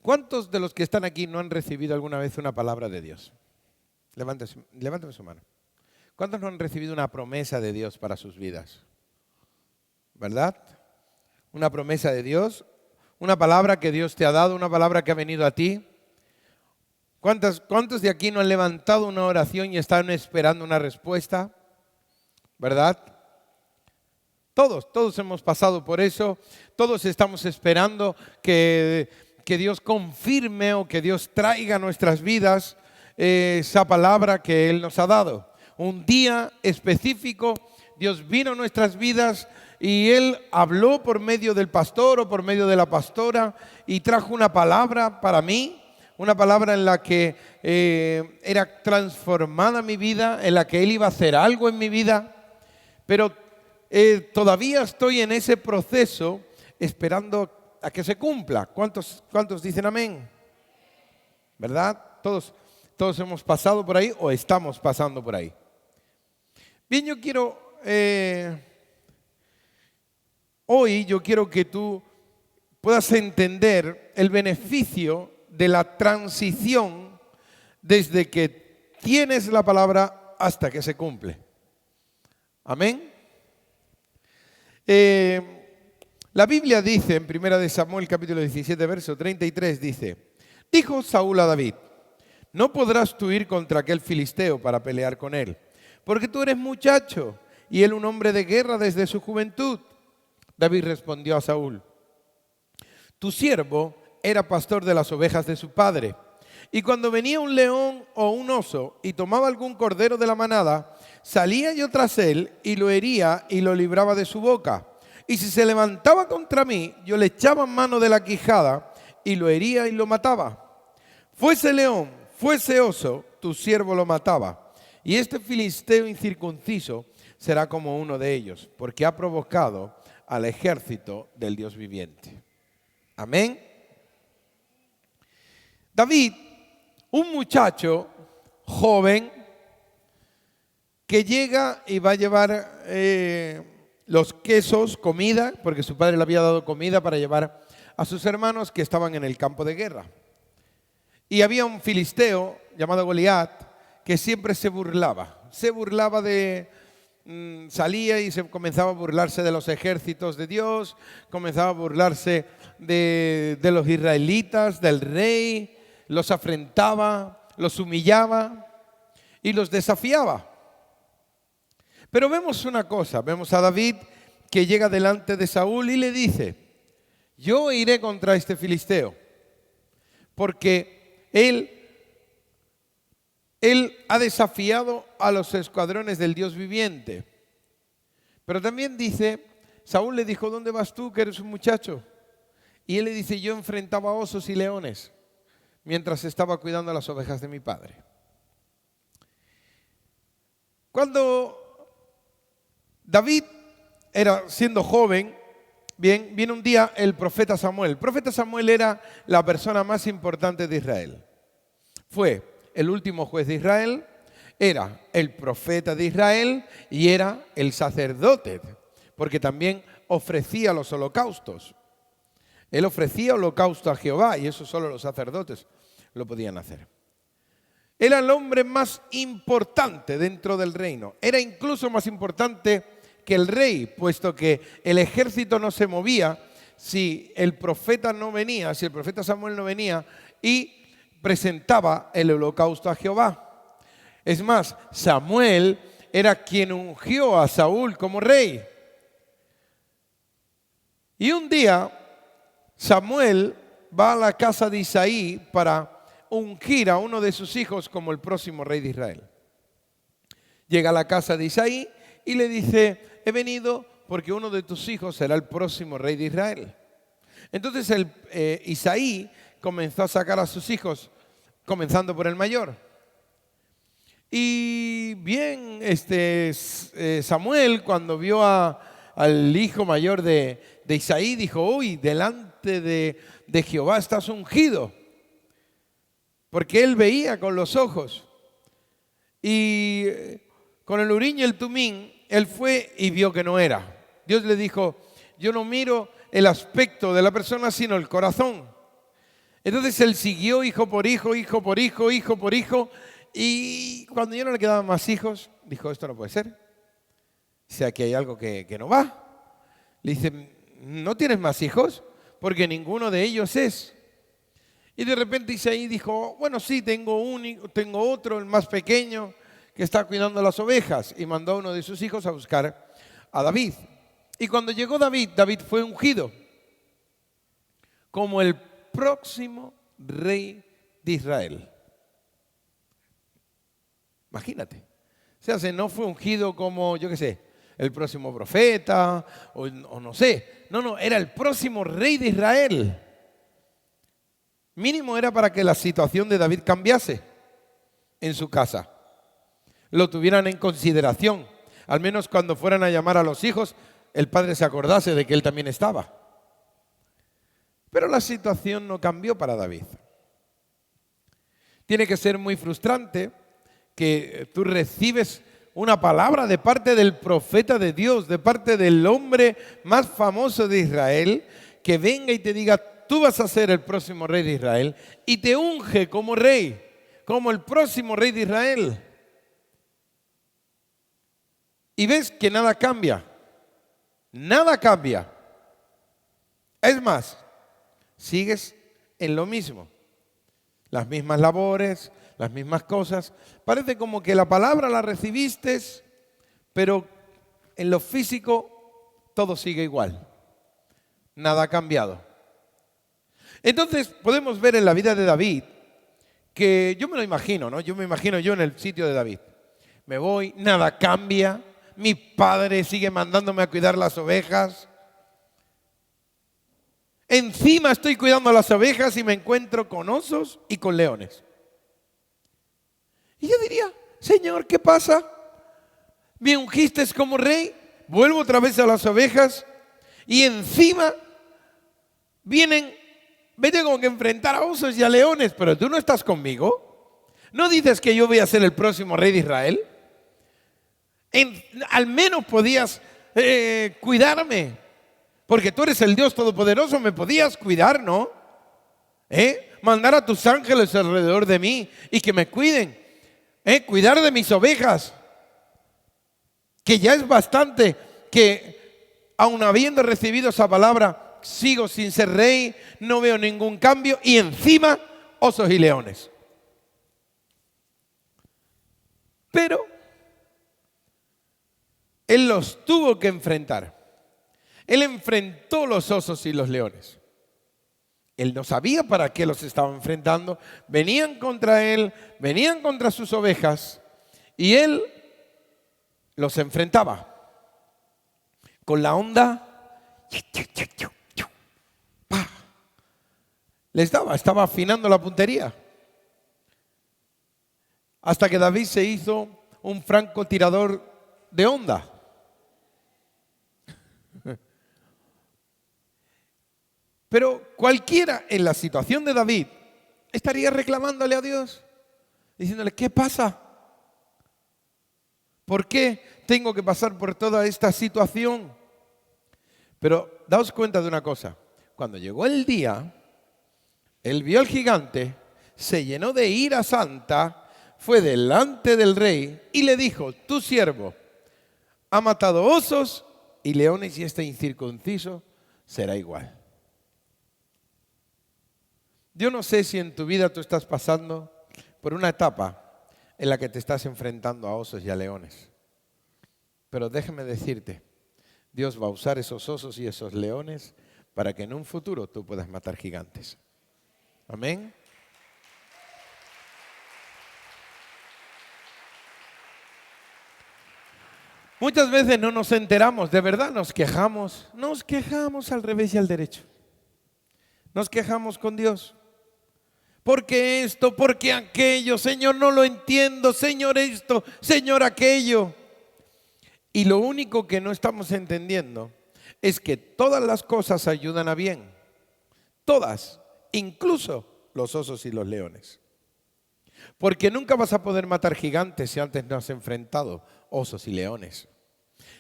¿Cuántos de los que están aquí no han recibido alguna vez una palabra de Dios? Levánteme su mano. ¿Cuántos no han recibido una promesa de Dios para sus vidas? ¿Verdad? Una promesa de Dios, una palabra que Dios te ha dado, una palabra que ha venido a ti. ¿Cuántos de aquí no han levantado una oración y están esperando una respuesta? ¿Verdad? Todos hemos pasado por eso, todos estamos esperando que Dios confirme o que Dios traiga a nuestras vidas esa palabra que Él nos ha dado. Un día específico, Dios vino a nuestras vidas y Él habló por medio del pastor o por medio de la pastora y trajo una palabra para mí, una palabra en la que era transformada mi vida, en la que Él iba a hacer algo en mi vida, pero todavía estoy en ese proceso esperando a que se cumpla. ¿Cuántos dicen amén? ¿Verdad? Todos hemos pasado por ahí o estamos pasando por ahí. Bien, hoy yo quiero que tú puedas entender el beneficio de la transición desde que tienes la palabra hasta que se cumple. Amén. La Biblia dice en 1 Samuel capítulo 17 verso 33 dice: dijo Saúl a David: no podrás tú ir contra aquel filisteo para pelear con él, porque tú eres muchacho y él un hombre de guerra desde su juventud. David respondió a Saúl: tu siervo era pastor de las ovejas de su padre, y cuando venía un león o un oso y tomaba algún cordero de la manada, salía yo tras él y lo hería y lo libraba de su boca. Y si se levantaba contra mí, yo le echaba mano de la quijada y lo hería y lo mataba. Fuese león, fuese oso, tu siervo lo mataba. Y este filisteo incircunciso será como uno de ellos, porque ha provocado al ejército del Dios viviente. Amén. David, un muchacho joven que llega y va a llevar los quesos, comida, porque su padre le había dado comida para llevar a sus hermanos que estaban en el campo de guerra. Y había un filisteo llamado Goliat que siempre se burlaba salía y comenzaba a burlarse de los ejércitos de Dios, comenzaba a burlarse de los israelitas, del rey, los afrentaba, los humillaba y los desafiaba. Pero vemos una cosa, vemos a David que llega delante de Saúl y le dice: yo iré contra este filisteo, porque él ha desafiado a los escuadrones del Dios viviente. Pero también dice, Saúl le dijo: ¿dónde vas tú, que eres un muchacho? Y él le dice: yo enfrentaba osos y leones mientras estaba cuidando las ovejas de mi padre. Cuando David era siendo joven, viene un día el profeta Samuel. El profeta Samuel era la persona más importante de Israel. Fue el último juez de Israel, era el profeta de Israel y era el sacerdote, porque también ofrecía los holocaustos. Él ofrecía holocausto a Jehová y eso solo los sacerdotes lo podían hacer. Era el hombre más importante dentro del reino. Era incluso más importante que el rey, puesto que el ejército no se movía si el profeta no venía, si el profeta Samuel no venía y presentaba el holocausto a Jehová. Es más, Samuel era quien ungió a Saúl como rey. Y un día Samuel va a la casa de Isaí para ungir a uno de sus hijos como el próximo rey de Israel. Llega a la casa de Isaí y le dice: he venido porque uno de tus hijos será el próximo rey de Israel. Entonces Isaí comenzó a sacar a sus hijos, comenzando por el mayor. Y bien, Samuel, cuando vio al hijo mayor de Isaí, dijo: uy, delante de Jehová estás ungido. Porque él veía con los ojos. Y con el urín y el tumín, él fue y vio que no era. Dios le dijo: yo no miro el aspecto de la persona, sino el corazón. Entonces él siguió hijo por hijo, hijo por hijo, hijo por hijo. Y cuando ya no le quedaban más hijos, dijo, esto no puede ser. O sea, que hay algo que no va. Le dice, ¿no tienes más hijos? Porque ninguno de ellos es. Y de repente Isaí dijo, bueno, sí, tengo otro, el más pequeño, que está cuidando las ovejas. Y mandó a uno de sus hijos a buscar a David. Y cuando llegó David, David fue ungido como el próximo rey de Israel. Imagínate. O sea, no fue ungido como, yo qué sé, el próximo profeta o no sé. No, era el próximo rey de Israel. Mínimo era para que la situación de David cambiase en su casa. Lo tuvieran en consideración. Al menos cuando fueran a llamar a los hijos, el padre se acordase de que él también estaba. Pero la situación no cambió para David. Tiene que ser muy frustrante que tú recibes una palabra de parte del profeta de Dios, de parte del hombre más famoso de Israel, que venga y te diga, tú vas a ser el próximo rey de Israel, y te unge como rey, como el próximo rey de Israel. Y ves que nada cambia. Nada cambia. Es más, sigues en lo mismo. Las mismas labores, las mismas cosas. Parece como que la palabra la recibiste, pero en lo físico todo sigue igual. Nada ha cambiado. Entonces podemos ver en la vida de David que yo me lo imagino, ¿no? Yo me imagino yo en el sitio de David. Me voy, nada cambia. Mi padre sigue mandándome a cuidar las ovejas. Encima estoy cuidando las ovejas y me encuentro con osos y con leones. Y yo diría, Señor, ¿qué pasa? Me ungiste como rey, vuelvo otra vez a las ovejas y encima vienen, tengo que enfrentar a osos y a leones, pero tú no estás conmigo. ¿No dices que yo voy a ser el próximo rey de Israel? Al menos podías cuidarme, porque tú eres el Dios Todopoderoso, me podías cuidar, ¿no? Mandar a tus ángeles alrededor de mí y que me cuiden. Cuidar de mis ovejas, que ya es bastante, que aun habiendo recibido esa palabra, sigo sin ser rey, no veo ningún cambio y encima osos y leones. Pero él los tuvo que enfrentar. Él enfrentó los osos y los leones. Él no sabía para qué los estaba enfrentando. Venían contra él, venían contra sus ovejas y él los enfrentaba con la onda. Estaba afinando la puntería. Hasta que David se hizo un francotirador de onda. Pero cualquiera en la situación de David estaría reclamándole a Dios, diciéndole, ¿qué pasa? ¿Por qué tengo que pasar por toda esta situación? Pero daos cuenta de una cosa, cuando llegó el día, él vio al gigante, se llenó de ira santa, fue delante del rey y le dijo, tu siervo ha matado osos y leones y este incircunciso será igual. Yo no sé si en tu vida tú estás pasando por una etapa en la que te estás enfrentando a osos y a leones. Pero déjame decirte, Dios va a usar esos osos y esos leones para que en un futuro tú puedas matar gigantes. Amén. Muchas veces no nos enteramos, de verdad nos quejamos al revés y al derecho. Nos quejamos con Dios. ¿Por qué esto? ¿Por qué aquello? Señor, no lo entiendo. Señor, esto. Señor, aquello. Y lo único que no estamos entendiendo es que todas las cosas ayudan a bien. Todas, incluso los osos y los leones. Porque nunca vas a poder matar gigantes si antes no has enfrentado osos y leones.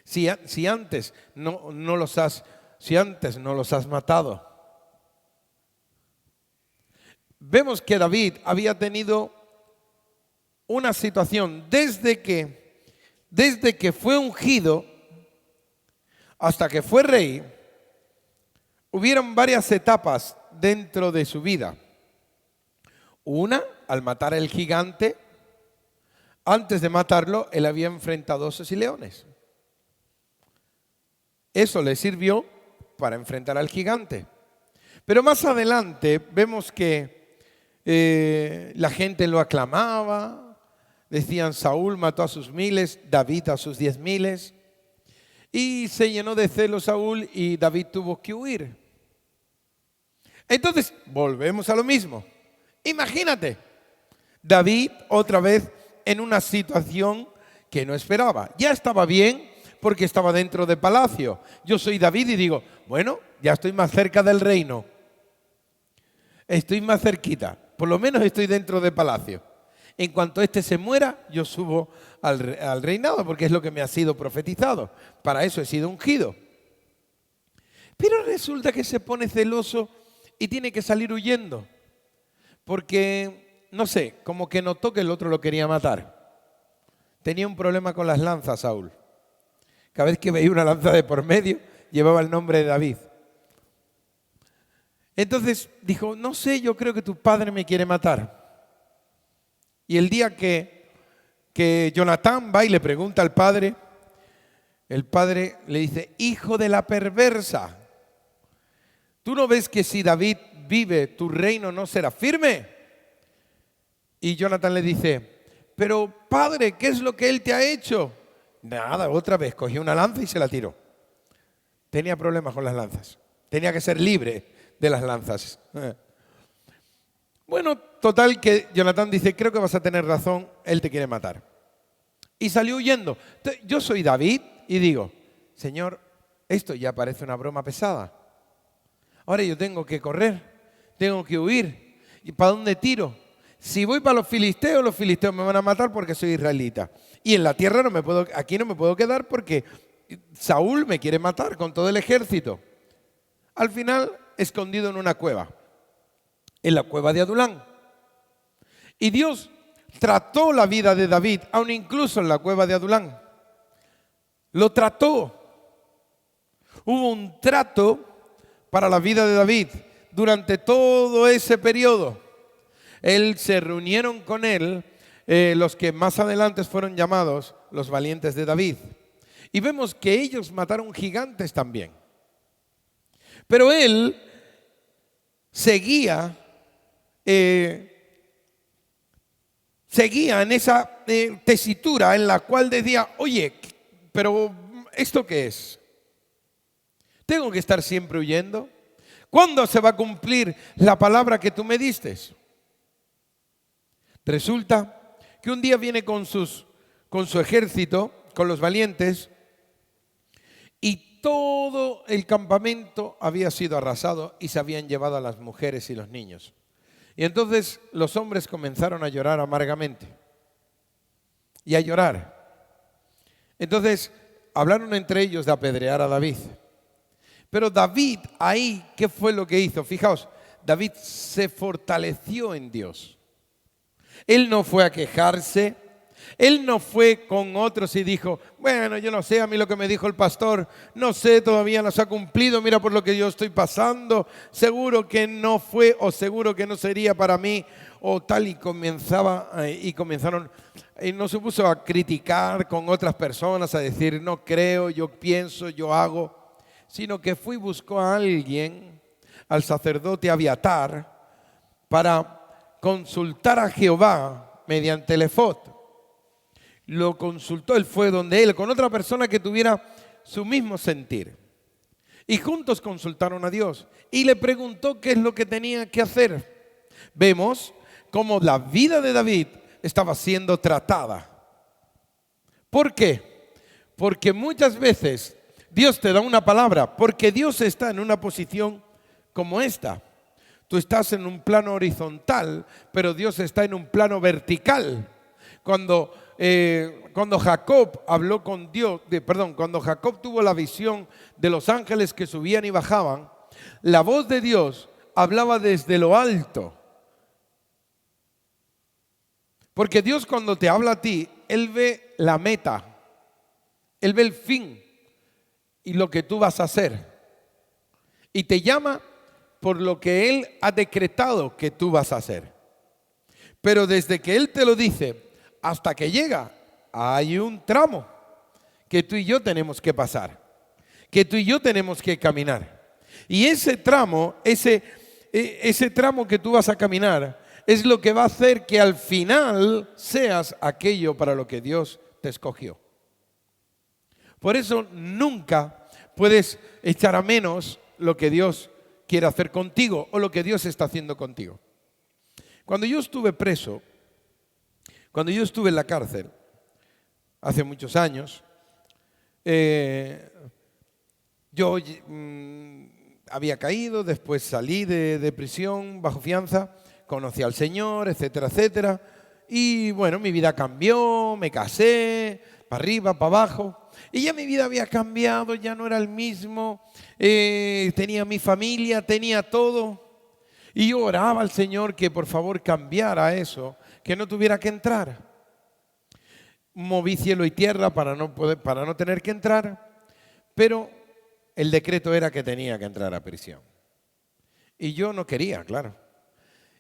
Si antes no los has matado. vemos que David había tenido una situación desde que fue ungido hasta que fue rey. Hubieron varias etapas dentro de su vida. Una, al matar al gigante, antes de matarlo, él había enfrentado osos y leones. Eso le sirvió para enfrentar al gigante. Pero más adelante vemos que la gente lo aclamaba, decían Saúl mató a sus miles, David a sus 10,000, y se llenó de celo Saúl y David tuvo que huir. Entonces, volvemos a lo mismo. Imagínate, David otra vez en una situación que no esperaba. Ya estaba bien porque estaba dentro de palacio. Yo soy David y digo, bueno, ya estoy más cerca del reino. Estoy más cerquita. Por lo menos estoy dentro de palacio. En cuanto este se muera, yo subo al reinado porque es lo que me ha sido profetizado. Para eso he sido ungido. Pero resulta que se pone celoso y tiene que salir huyendo. Porque, no sé, como que notó que el otro lo quería matar. Tenía un problema con las lanzas, Saúl. Cada vez que veía una lanza de por medio, llevaba el nombre de David. Entonces dijo, no sé, yo creo que tu padre me quiere matar. Y el día que Jonatán va y le pregunta al padre, el padre le dice, hijo de la perversa, ¿tú no ves que si David vive, tu reino no será firme? Y Jonatán le dice, pero padre, ¿qué es lo que él te ha hecho? Nada, otra vez cogió una lanza y se la tiró. Tenía problemas con las lanzas. Tenía que ser libre de las lanzas. Bueno, total que Jonatán dice, creo que vas a tener razón, él te quiere matar. Y salió huyendo. Entonces, yo soy David y digo, Señor, esto ya parece una broma pesada. Ahora yo tengo que correr, tengo que huir. ¿Y para dónde tiro? Si voy para los filisteos me van a matar porque soy israelita. Y en la tierra aquí no me puedo quedar porque Saúl me quiere matar con todo el ejército. Al final, escondido en una cueva, en la cueva de Adulán. Y Dios trató la vida de David, aun incluso en la cueva de Adulán. Lo trató. Hubo un trato para la vida de David durante todo ese periodo. Se reunieron con él los que más adelante fueron llamados los valientes de David. Y vemos que ellos mataron gigantes también. Pero él seguía en esa tesitura en la cual decía, oye, pero ¿esto qué es? ¿Tengo que estar siempre huyendo? ¿Cuándo se va a cumplir la palabra que tú me diste? Resulta que un día viene con su ejército, con los valientes, y todo el campamento había sido arrasado y se habían llevado a las mujeres y los niños. Y entonces los hombres comenzaron a llorar amargamente y a llorar. Entonces hablaron entre ellos de apedrear a David. Pero David ahí, ¿qué fue lo que hizo? Fijaos, David se fortaleció en Dios. Él no fue a quejarse, él no fue con otros y dijo, bueno, yo no sé, a mí lo que me dijo el pastor, no sé, todavía no se ha cumplido, mira por lo que yo estoy pasando, seguro que no fue o seguro que no sería para mí, o tal, y comenzaron, y no se puso a criticar con otras personas, a decir, no creo, yo pienso, yo hago, sino que fue y buscó a alguien, al sacerdote Abiatar, para consultar a Jehová mediante el efod. Lo consultó, él fue donde él, con otra persona que tuviera su mismo sentir. Y juntos consultaron a Dios y le preguntó qué es lo que tenía que hacer. Vemos cómo la vida de David estaba siendo tratada. ¿Por qué? Porque muchas veces Dios te da una palabra, porque Dios está en una posición como esta. Tú estás en un plano horizontal, pero Dios está en un plano vertical. Cuando Jacob habló con Dios, cuando Jacob tuvo la visión de los ángeles que subían y bajaban, la voz de Dios hablaba desde lo alto Porque Dios cuando te habla a ti, Él ve la meta, Él ve el fin y lo que tú vas a hacer. Y te llama por lo que Él ha decretado que tú vas a hacer. Pero desde que Él te lo dice hasta que llega, hay un tramo que tú y yo tenemos que pasar, que tú y yo tenemos que caminar. Y ese tramo, ese tramo que tú vas a caminar, es lo que va a hacer que al final seas aquello para lo que Dios te escogió. Por eso nunca puedes echar a menos lo que Dios quiere hacer contigo o lo que Dios está haciendo contigo. Cuando yo estuve preso, cuando yo estuve en la cárcel, hace muchos años, yo había caído, después salí de prisión bajo fianza, conocí al Señor, etcétera, etcétera. Y bueno, mi vida cambió, me casé, para arriba, para abajo. Y ya mi vida había cambiado, ya no era el mismo. Tenía mi familia, tenía todo. Y yo oraba al Señor que por favor cambiara eso, que no tuviera que entrar. Moví cielo y tierra para no tener que entrar, pero el decreto era que tenía que entrar a prisión. Y yo no quería, claro.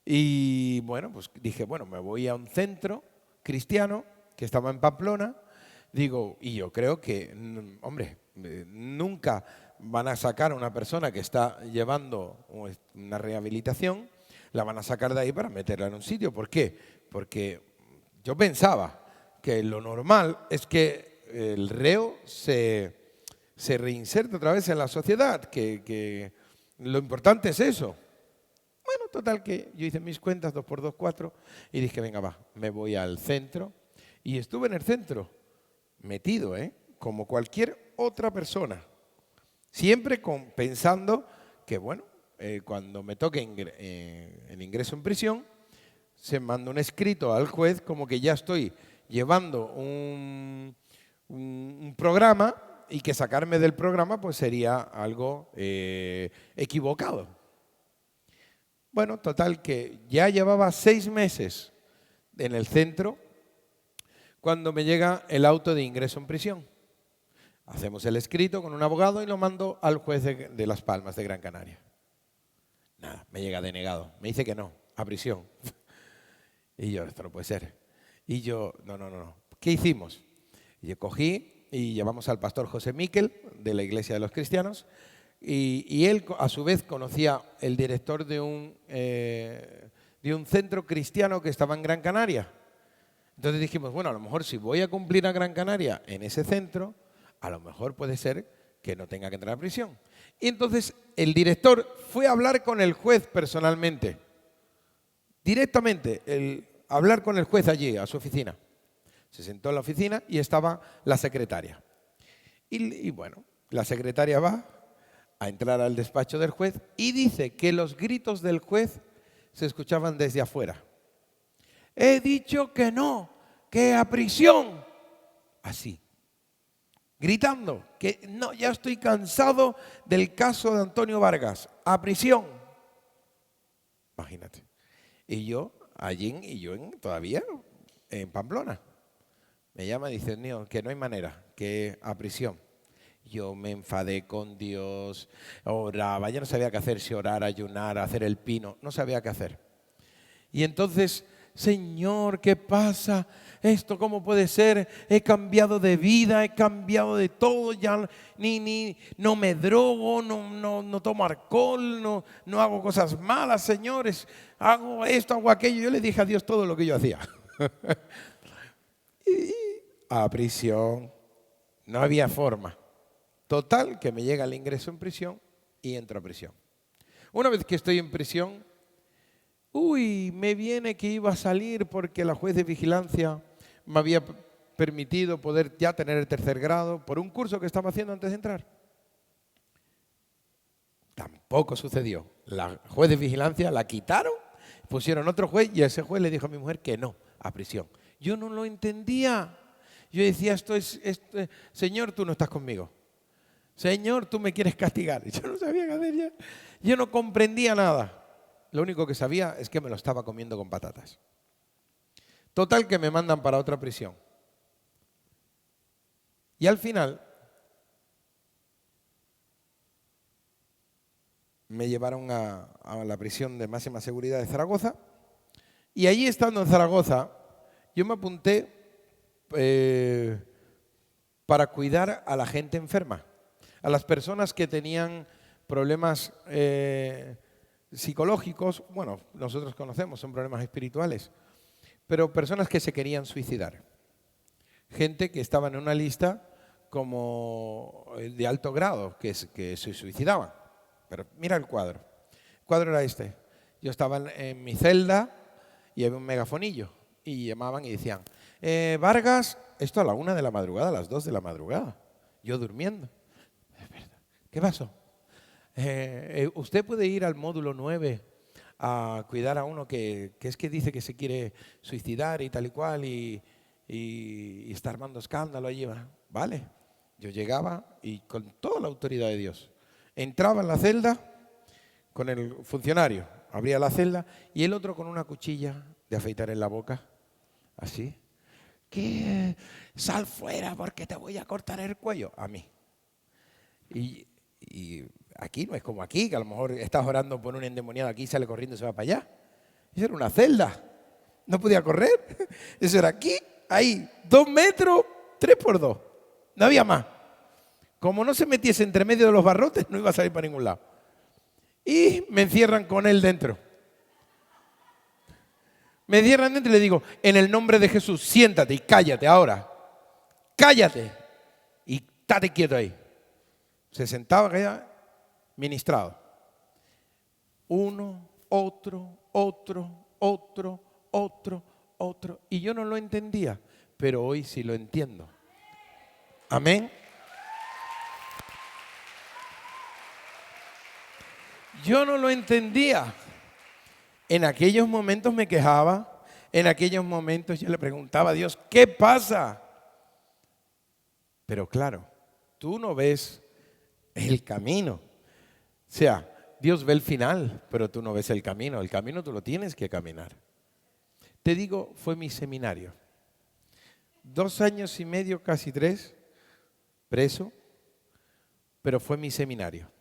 Y bueno, pues dije, bueno, me voy a un centro cristiano que estaba en Pamplona. Digo, y yo creo que, hombre, nunca van a sacar a una persona que está llevando una rehabilitación, la van a sacar de ahí para meterla en un sitio. ¿Por qué? Porque yo pensaba que lo normal es que el reo se reinserte otra vez en la sociedad, que lo importante es eso. Bueno, total que yo hice mis cuentas, 2 por 2, 4, y dije, venga, va, me voy al centro. Y estuve en el centro, metido, como cualquier otra persona. Siempre pensando que, bueno, cuando me toque el ingreso en prisión, se manda un escrito al juez como que ya estoy llevando un programa y que sacarme del programa pues sería algo equivocado. Bueno, total que ya llevaba 6 meses en el centro cuando me llega el auto de ingreso en prisión. Hacemos el escrito con un abogado y lo mando al juez de Las Palmas, de Gran Canaria. Nada, me llega denegado. Me dice que no, a prisión. Y yo, esto no puede ser. Y yo, no. ¿Qué hicimos? Y yo cogí y llevamos al pastor José Miquel, de la Iglesia de los Cristianos, y él, a su vez, conocía el director de un centro cristiano que estaba en Gran Canaria. Entonces dijimos, bueno, a lo mejor si voy a cumplir a Gran Canaria en ese centro, a lo mejor puede ser que no tenga que entrar a prisión. Y entonces el director fue a hablar con el juez personalmente, directamente, hablar con el juez allí, a su oficina. Se sentó en la oficina y estaba la secretaria. Y bueno, la secretaria va a entrar al despacho del juez y dice que los gritos del juez se escuchaban desde afuera. He dicho que no, que a prisión. Así. Gritando que no, ya estoy cansado del caso de Antonio Vargas, a prisión. Imagínate. Y yo todavía en Pamplona. Me llama y dice, no, que no hay manera, que a prisión. Yo me enfadé con Dios, oraba, ya no sabía qué hacer, si orar, ayunar, hacer el pino, no sabía qué hacer. Y entonces, Señor, ¿qué pasa? ¿Esto cómo puede ser? He cambiado de vida, he cambiado de todo, ya no me drogo, no tomo alcohol, no hago cosas malas, señores, hago esto, hago aquello. Yo le dije a Dios todo lo que yo hacía. Y a prisión, no había forma. Total, que me llega el ingreso en prisión y entro a prisión. Una vez que estoy en prisión, me viene que iba a salir porque la juez de vigilancia me había permitido poder ya tener el 3er grado por un curso que estaba haciendo antes de entrar. Tampoco sucedió. La juez de vigilancia la quitaron, pusieron otro juez y ese juez le dijo a mi mujer que no, a prisión. Yo no lo entendía. Yo decía, Señor, tú no estás conmigo. Señor, tú me quieres castigar. Y yo no sabía qué hacer ya. Yo no comprendía nada. Lo único que sabía es que me lo estaba comiendo con patatas. Total que me mandan para otra prisión. Y al final me llevaron a la prisión de máxima seguridad de Zaragoza. Y allí, estando en Zaragoza, yo me apunté para cuidar a la gente enferma, a las personas que tenían problemas psicológicos. Bueno, nosotros conocemos, son problemas espirituales, pero personas que se querían suicidar. Gente que estaba en una lista como de alto grado, que se suicidaban. Pero mira el cuadro. El cuadro era este. Yo estaba en mi celda y había un megafonillo. Y llamaban y decían, Vargas, esto a la 1 de la madrugada, a las 2 de la madrugada. Yo durmiendo. ¿Qué pasó? Usted puede ir al módulo 9 a cuidar a uno que es que dice que se quiere suicidar y tal y cual y está armando escándalo allí. Vale, yo llegaba y con toda la autoridad de Dios entraba en la celda con el funcionario, abría la celda y el otro con una cuchilla de afeitar en la boca, así. ¿Qué? Sal fuera porque te voy a cortar el cuello. A mí. Y aquí no es como aquí, que a lo mejor estás orando por un endemoniado aquí, sale corriendo y se va para allá. Eso era una celda. No podía correr. Eso era aquí, ahí, 2 metros, 3 por 2. No había más. Como no se metiese entre medio de los barrotes, no iba a salir para ningún lado. Y me encierran con él dentro. Me encierran dentro y le digo, en el nombre de Jesús, siéntate y cállate ahora. Cállate. Y estate quieto ahí. Se sentaba callado, ministrado. Uno, otro. Y yo no lo entendía, pero hoy sí lo entiendo. Amén. Yo no lo entendía. En aquellos momentos me quejaba, en aquellos momentos yo le preguntaba a Dios, ¿qué pasa? Pero claro, tú no ves el camino. O sea, Dios ve el final, pero tú no ves el camino. El camino tú lo tienes que caminar. Te digo, fue mi seminario. 2 años y medio, casi 3, preso, pero fue mi seminario.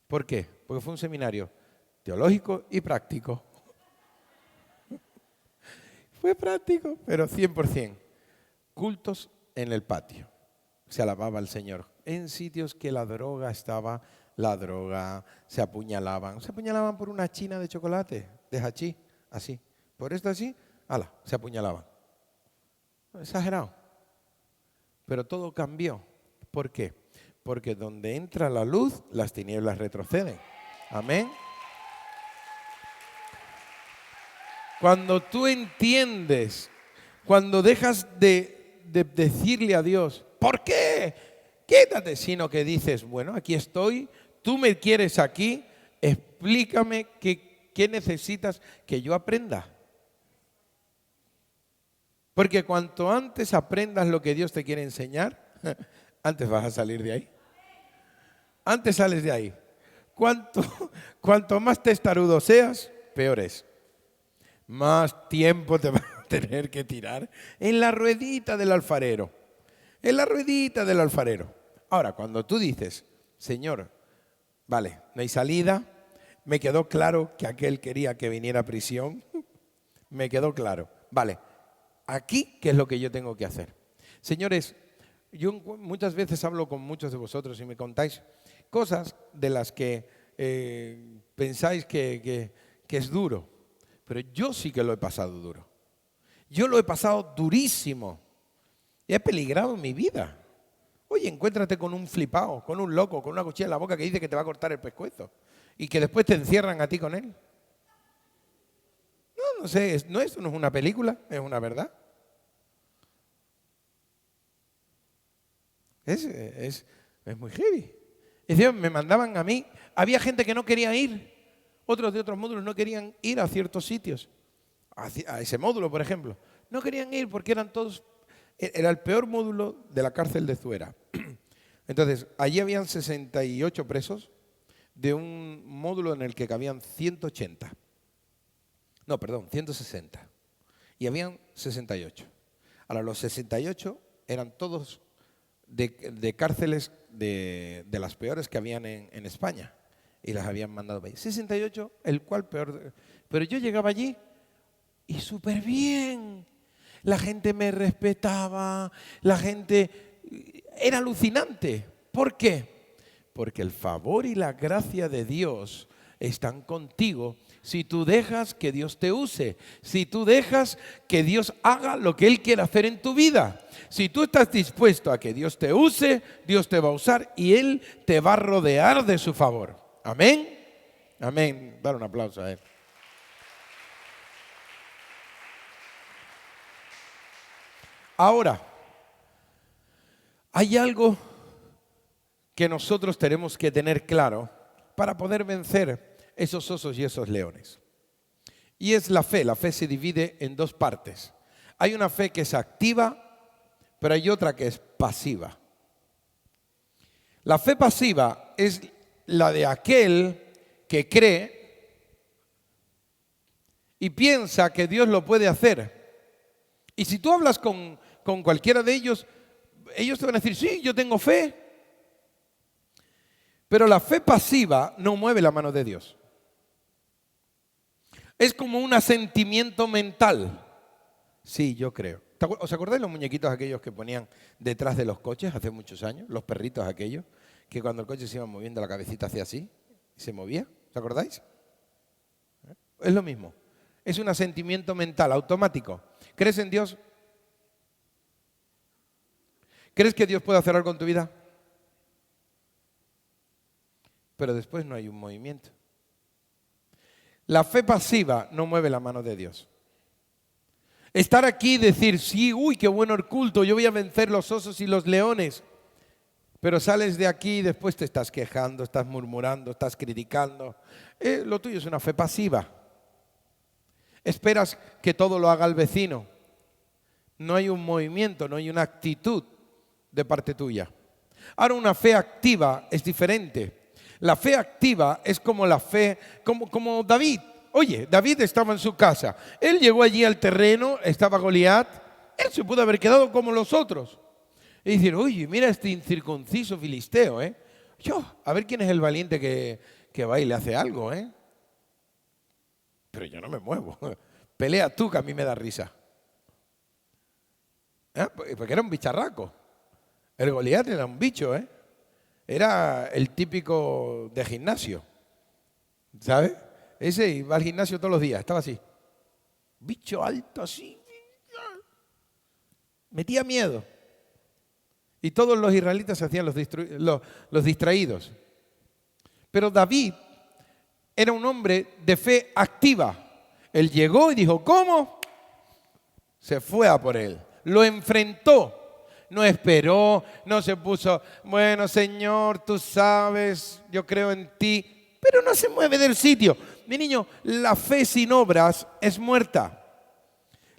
¿Por qué? Porque fue un seminario teológico y práctico. Fue práctico, pero 100%. Cultos en el patio. Se alababa al Señor. En sitios que la droga estaba, la droga, se apuñalaban. Se apuñalaban por una china de chocolate, de hachís, así. Por esto así, ala, se apuñalaban. Exagerado. Pero todo cambió. ¿Por qué? Porque donde entra la luz, las tinieblas retroceden. Amén. Cuando tú entiendes, cuando dejas de decirle a Dios, ¿por qué? Quédate, sino que dices, bueno, aquí estoy, tú me quieres aquí, explícame qué necesitas que yo aprenda. Porque cuanto antes aprendas lo que Dios te quiere enseñar, antes vas a salir de ahí. Antes sales de ahí. Cuanto más testarudo seas, peor es. Más tiempo te vas a tener que tirar en la ruedita del alfarero. En la ruedita del alfarero. Ahora, cuando tú dices, Señor, vale, no hay salida, me quedó claro que aquel quería que viniera a prisión, me quedó claro. Vale, aquí, ¿qué es lo que yo tengo que hacer? Señores, yo muchas veces hablo con muchos de vosotros y me contáis cosas de las que pensáis que es duro. Pero yo sí que lo he pasado duro. Yo lo he pasado durísimo. Y he peligrado mi vida. Oye, encuéntrate con un flipado, con un loco, con una cuchilla en la boca que dice que te va a cortar el pescuezo. Y que después te encierran a ti con él. No sé, esto no es una película, es una verdad. Es muy heavy. Es decir, me mandaban a mí. Había gente que no quería ir. Otros de otros módulos no querían ir a ciertos sitios. A ese módulo, por ejemplo. No querían ir porque eran todos... Era el peor módulo de la cárcel de Zuera. Entonces, allí habían 68 presos de un módulo en el que cabían 180. No, perdón, 160. y habían 68. Ahora, los 68 eran todos de cárceles de las peores que habían en España y las habían mandado para allí. 68, el cual peor. Pero yo llegaba allí y súper bien. La gente me respetaba, la gente. Era alucinante. ¿Por qué? Porque el favor y la gracia de Dios están contigo si tú dejas que Dios te use, si tú dejas que Dios haga lo que Él quiere hacer en tu vida. Si tú estás dispuesto a que Dios te use, Dios te va a usar y Él te va a rodear de su favor. Amén. Amén. Dar un aplauso a Él. Ahora, hay algo que nosotros tenemos que tener claro para poder vencer esos osos y esos leones. Y es la fe. La fe se divide en dos partes. Hay una fe que es activa, pero hay otra que es pasiva. La fe pasiva es la de aquel que cree y piensa que Dios lo puede hacer. Y si tú hablas con cualquiera de ellos, ellos te van a decir, sí, yo tengo fe. Pero la fe pasiva no mueve la mano de Dios. Es como un asentimiento mental. Sí, yo creo. ¿Os acordáis los muñequitos aquellos que ponían detrás de los coches hace muchos años? Los perritos aquellos, que cuando el coche se iba moviendo la cabecita hacía así y se movía. ¿Os acordáis? Es lo mismo. Es un asentimiento mental, automático. ¿Crees en Dios? ¿Crees que Dios puede hacer algo en tu vida? Pero después no hay un movimiento. La fe pasiva no mueve la mano de Dios. Estar aquí y decir, sí, uy, qué bueno el culto, yo voy a vencer los osos y los leones. Pero sales de aquí y después te estás quejando, estás murmurando, estás criticando. Lo tuyo es una fe pasiva. Esperas que todo lo haga el vecino. No hay un movimiento, no hay una actitud de parte tuya. Ahora, una fe activa es diferente. La fe activa es como la fe, como David. Oye, David estaba en su casa. Él llegó allí al terreno, estaba Goliat. Él se pudo haber quedado como los otros. Y decir, oye, mira este incircunciso filisteo, ¿eh? A ver quién es el valiente que va y le hace algo, ¿eh? Pero yo no me muevo. Pelea tú, que a mí me da risa. Porque era un bicharraco. El Goliat era un bicho, ¿eh? Era el típico de gimnasio, ¿sabes? Ese iba al gimnasio todos los días, estaba así. Bicho alto así. Metía miedo. Y todos los israelitas se hacían los distraídos. Pero David era un hombre de fe activa. Él llegó y dijo, ¿cómo? Se fue a por él. Lo enfrentó. No esperó, no se puso, bueno, Señor, tú sabes, yo creo en ti, pero no se mueve del sitio. Mi niño, la fe sin obras es muerta.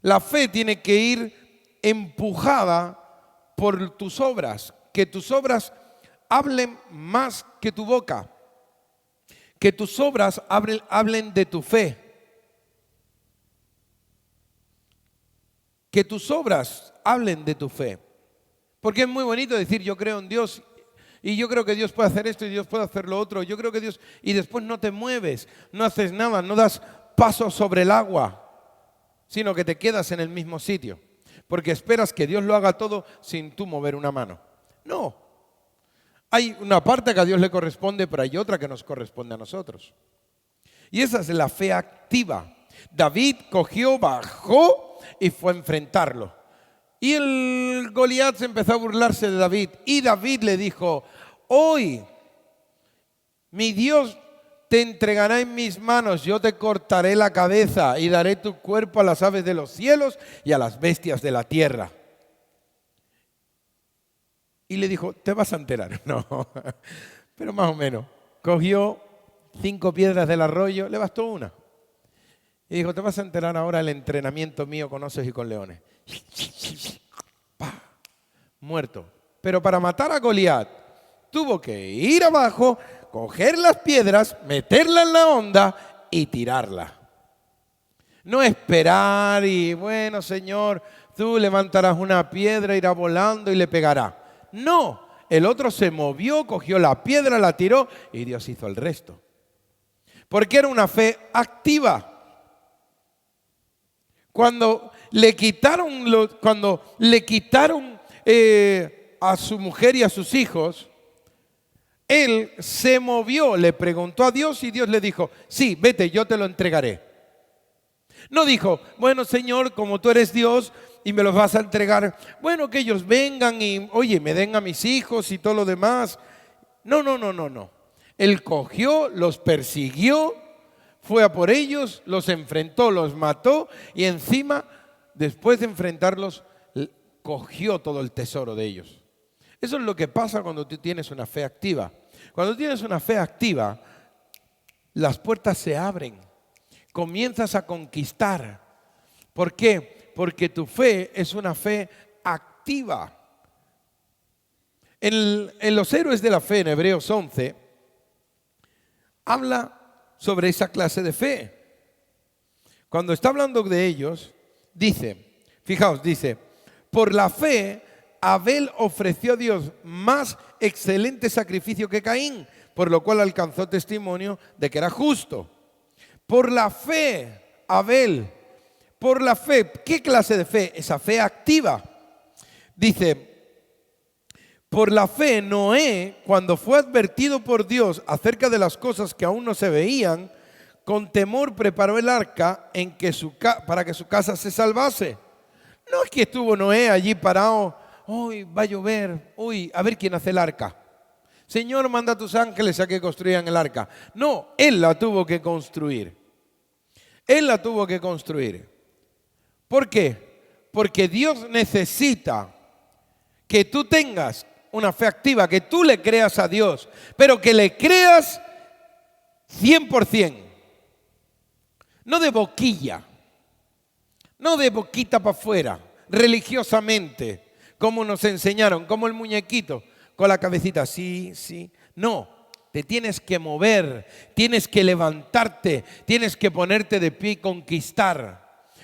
La fe tiene que ir empujada por tus obras, que tus obras hablen más que tu boca, que tus obras hablen de tu fe, que tus obras hablen de tu fe. Porque es muy bonito decir yo creo en Dios y yo creo que Dios puede hacer esto y Dios puede hacer lo otro. Yo creo que Dios... Y después no te mueves, no haces nada, no das pasos sobre el agua, sino que te quedas en el mismo sitio. Porque esperas que Dios lo haga todo sin tú mover una mano. No. Hay una parte que a Dios le corresponde, pero hay otra que nos corresponde a nosotros. Y esa es la fe activa. David cogió, bajó y fue a enfrentarlo. Y el Goliat se empezó a burlarse de David. Y David le dijo, hoy mi Dios te entregará en mis manos, yo te cortaré la cabeza y daré tu cuerpo a las aves de los cielos y a las bestias de la tierra. Y le dijo, te vas a enterar. No, pero más o menos. Cogió 5 piedras del arroyo, le bastó una. Y dijo, te vas a enterar ahora el entrenamiento mío con osos y con leones. ¡Pah! Muerto. Pero para matar a Goliat tuvo que ir abajo, coger las piedras, meterla en la onda y tirarla. No esperar y, bueno, Señor, tú levantarás una piedra, irá volando y le pegará. No, el otro se movió, cogió la piedra, la tiró y Dios hizo el resto. Porque era una fe activa. Cuando le quitaron a su mujer y a sus hijos, él se movió, le preguntó a Dios y Dios le dijo, sí, vete, yo te lo entregaré. No dijo, bueno, Señor, como tú eres Dios y me los vas a entregar, bueno, que ellos vengan y, oye, me den a mis hijos y todo lo demás. No. Él cogió, los persiguió, fue a por ellos, los enfrentó, los mató y encima, después de enfrentarlos, cogió todo el tesoro de ellos. Eso es lo que pasa cuando tú tienes una fe activa. Cuando tienes una fe activa, las puertas se abren, comienzas a conquistar. ¿Por qué? Porque tu fe es una fe activa. En los héroes de la fe, en Hebreos 11, habla sobre esa clase de fe. Cuando está hablando de ellos, dice, fijaos, dice, por la fe Abel ofreció a Dios más excelente sacrificio que Caín, por lo cual alcanzó testimonio de que era justo. Por la fe, Abel, por la fe, ¿qué clase de fe? Esa fe activa. Dice, por la fe Noé, cuando fue advertido por Dios acerca de las cosas que aún no se veían, con temor preparó el arca para que su casa se salvase. No es que estuvo Noé allí parado, hoy va a llover, uy, a ver quién hace el arca. Señor, manda a tus ángeles a que construyan el arca. No, él la tuvo que construir. Él la tuvo que construir. ¿Por qué? Porque Dios necesita que tú tengas una fe activa, que tú le creas a Dios, pero que le creas 100%. No de boquilla, no de boquita para afuera, religiosamente, como nos enseñaron, como el muñequito, con la cabecita, sí. No, te tienes que mover, tienes que levantarte, tienes que ponerte de pie y conquistar.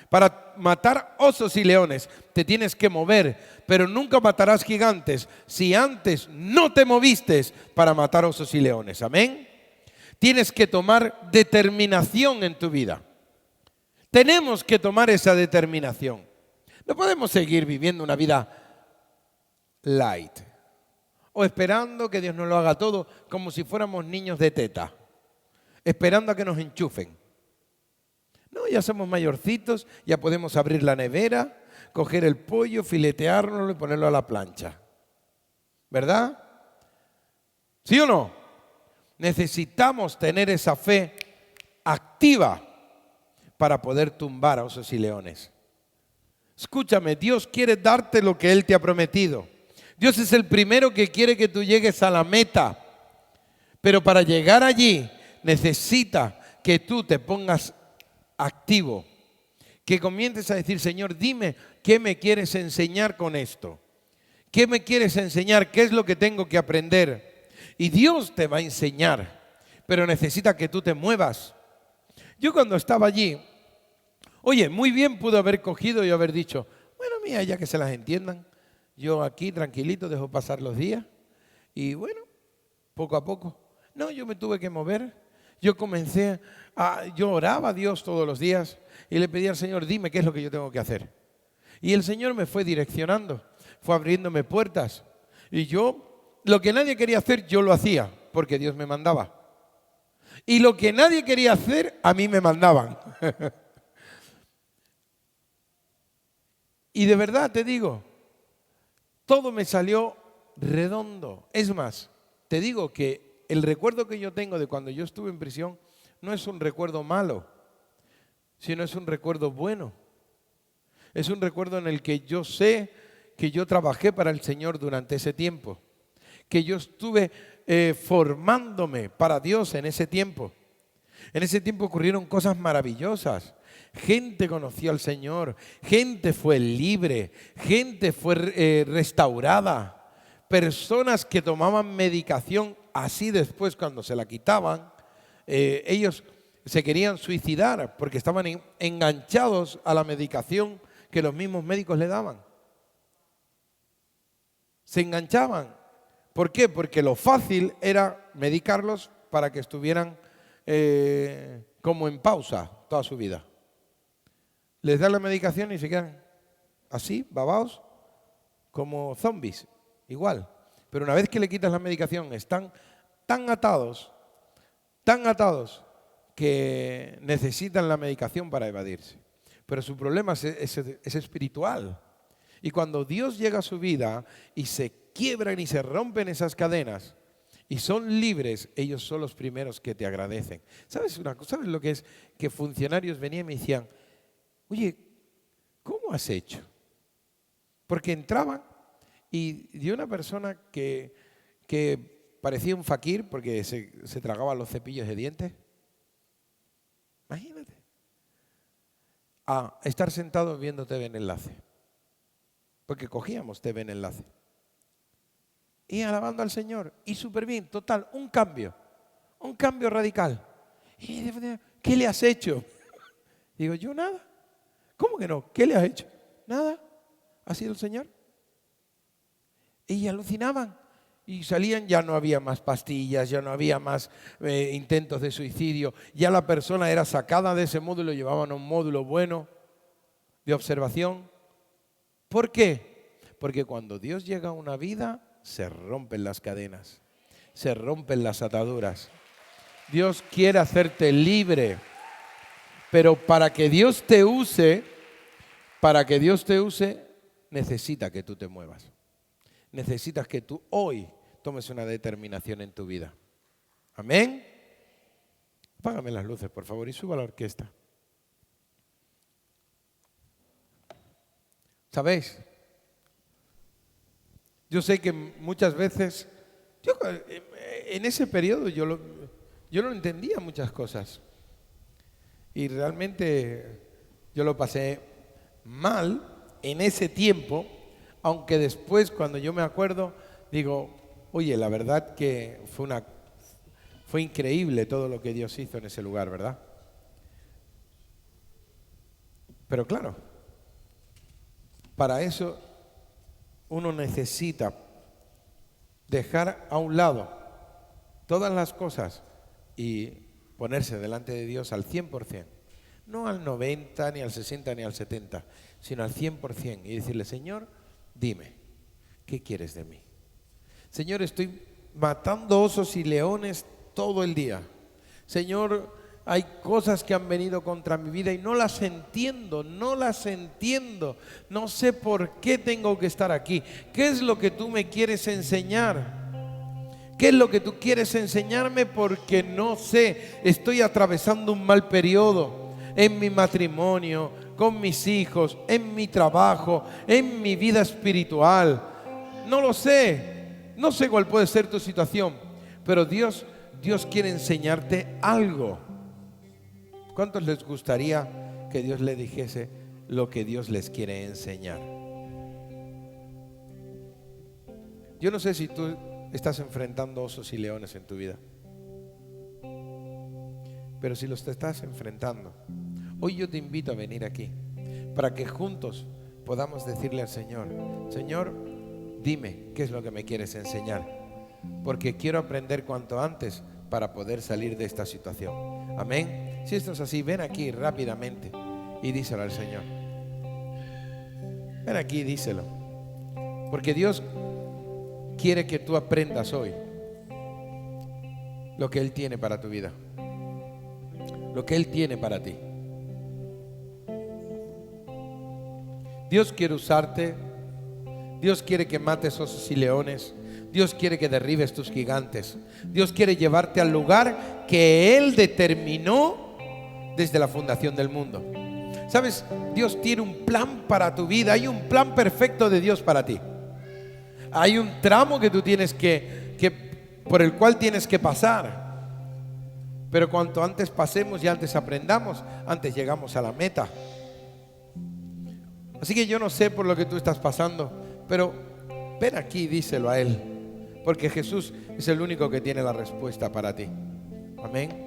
Para matar osos y leones te tienes que mover, pero nunca matarás gigantes si antes no te moviste para matar osos y leones. Amén. Tienes que tomar determinación en tu vida. Tenemos que tomar esa determinación. No podemos seguir viviendo una vida light o esperando que Dios nos lo haga todo como si fuéramos niños de teta, esperando a que nos enchufen. No, ya somos mayorcitos, ya podemos abrir la nevera, coger el pollo, filetearlo y ponerlo a la plancha. ¿Verdad? ¿Sí o no? Necesitamos tener esa fe activa para poder tumbar a osos y leones. Escúchame, Dios quiere darte lo que Él te ha prometido. Dios es el primero que quiere que tú llegues a la meta. Pero para llegar allí necesita que tú te pongas activo. Que comiences a decir, Señor, dime qué me quieres enseñar con esto. ¿Qué me quieres enseñar? ¿Qué es lo que tengo que aprender? Y Dios te va a enseñar, pero necesita que tú te muevas. Yo cuando estaba allí, oye, muy bien pudo haber cogido y haber dicho, bueno, mira, ya que se las entiendan, yo aquí tranquilito dejo pasar los días y bueno, poco a poco. No, yo me tuve que mover. Yo oraba a Dios todos los días y le pedía al Señor, dime qué es lo que yo tengo que hacer. Y el Señor me fue direccionando, fue abriéndome puertas. Y yo, lo que nadie quería hacer, yo lo hacía, porque Dios me mandaba. Y lo que nadie quería hacer, a mí me mandaban. Y de verdad te digo, todo me salió redondo. Es más, te digo que el recuerdo que yo tengo de cuando yo estuve en prisión no es un recuerdo malo, sino es un recuerdo bueno. Es un recuerdo en el que yo sé que yo trabajé para el Señor durante ese tiempo, que yo estuve formándome para Dios en ese tiempo. En ese tiempo ocurrieron cosas maravillosas. Gente conoció al Señor, gente fue libre, gente fue restaurada. Personas que tomaban medicación así después cuando se la quitaban, ellos se querían suicidar porque estaban enganchados a la medicación que los mismos médicos le daban. Se enganchaban. ¿Por qué? Porque lo fácil era medicarlos para que estuvieran como en pausa toda su vida. Les dan la medicación y se quedan así, babaos, como zombies, igual. Pero una vez que le quitas la medicación, están tan atados, que necesitan la medicación para evadirse. Pero su problema es espiritual. Y cuando Dios llega a su vida y se quiebran y se rompen esas cadenas y son libres, ellos son los primeros que te agradecen. ¿Sabes una cosa? ¿Sabes lo que es? Que funcionarios venían y me decían, oye, ¿cómo has hecho? Porque entraban y de una persona que parecía un fakir porque se tragaba los cepillos de dientes. Imagínate. A estar sentado viendo TV en enlace. Porque cogíamos TV en enlace. Y alabando al Señor. Y súper bien, total, un cambio radical. Y ¿qué le has hecho? Digo, yo nada. ¿Cómo que no? ¿Qué le has hecho? Nada. ¿Ha sido el Señor? Y alucinaban. Y salían, ya no había más pastillas, ya no había más intentos de suicidio. Ya la persona era sacada de ese módulo, llevaban a un módulo bueno de observación. ¿Por qué? Porque cuando Dios llega a una vida, se rompen las cadenas, se rompen las ataduras. Dios quiere hacerte libre, pero para que Dios te use, necesita que tú te muevas. Necesitas que tú hoy tomes una determinación en tu vida. Amén. Apágame las luces, por favor, y suba a la orquesta. ¿Sabéis? Yo sé que muchas veces, en ese periodo yo no entendía muchas cosas. Y realmente yo lo pasé mal en ese tiempo, aunque después cuando yo me acuerdo, digo, oye, la verdad que fue increíble todo lo que Dios hizo en ese lugar, ¿verdad? Pero claro, para eso uno necesita dejar a un lado todas las cosas y ponerse delante de Dios al 100%. No al 90, ni al 60, ni al 70, sino al 100%. Y decirle, Señor, dime, ¿qué quieres de mí? Señor, estoy matando osos y leones todo el día. Señor, hay cosas que han venido contra mi vida y no las entiendo. No sé por qué tengo que estar aquí. ¿Qué es lo que tú me quieres enseñar? ¿Qué es lo que tú quieres enseñarme? Porque no sé, estoy atravesando un mal periodo en mi matrimonio, con mis hijos, en mi trabajo, en mi vida espiritual. No lo sé. No sé cuál puede ser tu situación, pero Dios quiere enseñarte algo. ¿Cuántos les gustaría que Dios les dijese lo que Dios les quiere enseñar? Yo no sé si tú estás enfrentando osos y leones en tu vida, pero si los estás enfrentando, hoy yo te invito a venir aquí para que juntos podamos decirle al Señor, Señor, dime qué es lo que me quieres enseñar, porque quiero aprender cuanto antes para poder salir de esta situación. Amén. Si esto es así, ven aquí rápidamente y díselo al Señor. Ven aquí y díselo, porque Dios quiere que tú aprendas hoy lo que Él tiene para tu vida, lo que Él tiene para ti. Dios quiere usarte. Dios quiere que mates osos y leones. Dios quiere que derribes tus gigantes. Dios quiere llevarte al lugar que Él determinó desde la fundación del mundo. ¿Sabes? Dios tiene un plan para tu vida. Hay un plan perfecto de Dios para ti. Hay un tramo que tú tienes por el cual tienes que pasar. Pero cuanto antes pasemos y antes aprendamos, antes llegamos a la meta. Así que yo no sé por lo que tú estás pasando, pero ven aquí y díselo a Él, porque Jesús es el único que tiene la respuesta para ti. Amén.